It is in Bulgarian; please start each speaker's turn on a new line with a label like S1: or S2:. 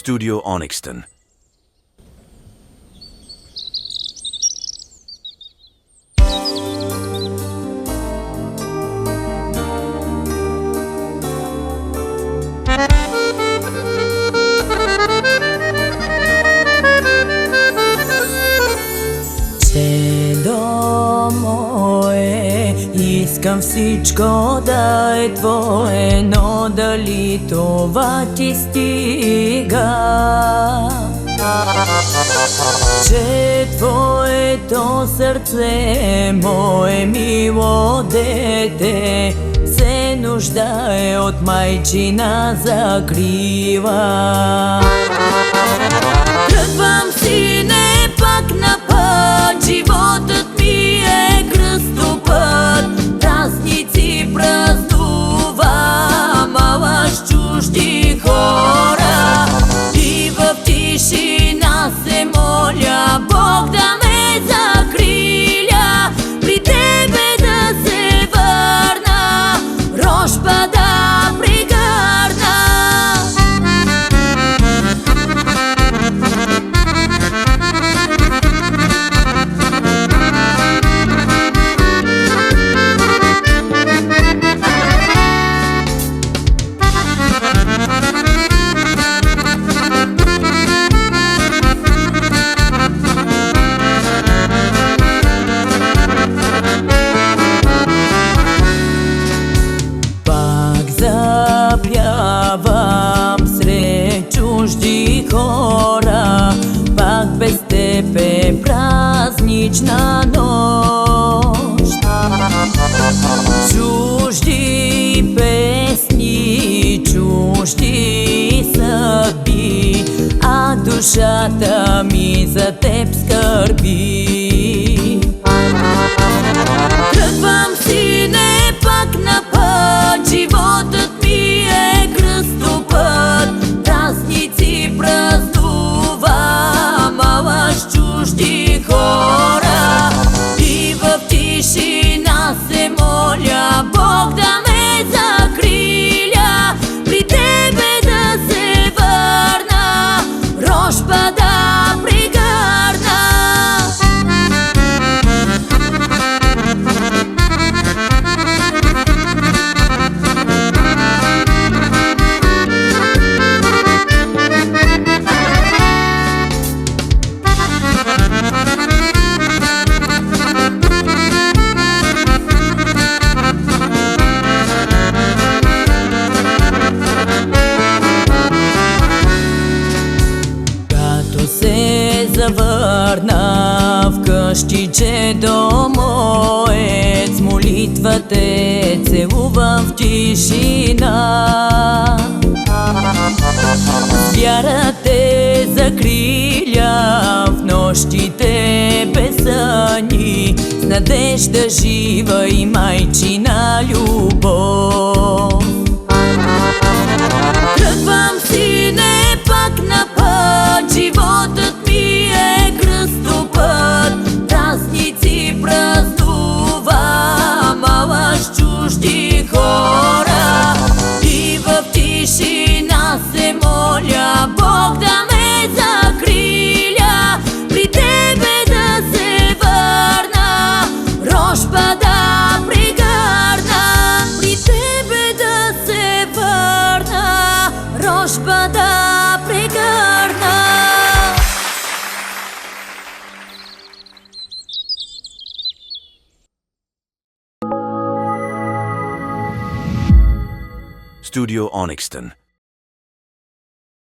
S1: Studio Onyxton.
S2: Искам всичко да е твое, но дали това ти стига? Че твоето сърце, мое мило дете, се нуждае от майчина закрила. Тръгвам, сине, пак на път, животът ми е кръстопът. Празници празнувам, ала с чужди хора, и в тишина се моля Бог да ме закриля, при тебе да се върна, рожба да прегърна. Сред чужди хора, пак без теб е празнична нощ. Чужди песни, чужди съдби, а душата ми за теб скърби. Тръгвам, сине, пак на път, животът ми е кръстопът. Празници празнувам, ала с чужди хора, и в тишина се моля Бог да ме закриля, при тебе да се върна, рожба да прегърна. Завърна вкъщи, че до моец, молитва те целувам в тишина. Вяра те закриля в нощите без съни, с надежда жива и майчина любов. Тръгвам, сине, пак на път, животът ми е кръстопът. Празници празнувам, ала с чужди хора, и в тишина се моля Бог да ме закриля, при тебе да се върна, рожба да прегърна. При тебе да се върна, рожба да прегърна.
S1: Studio Onyxton.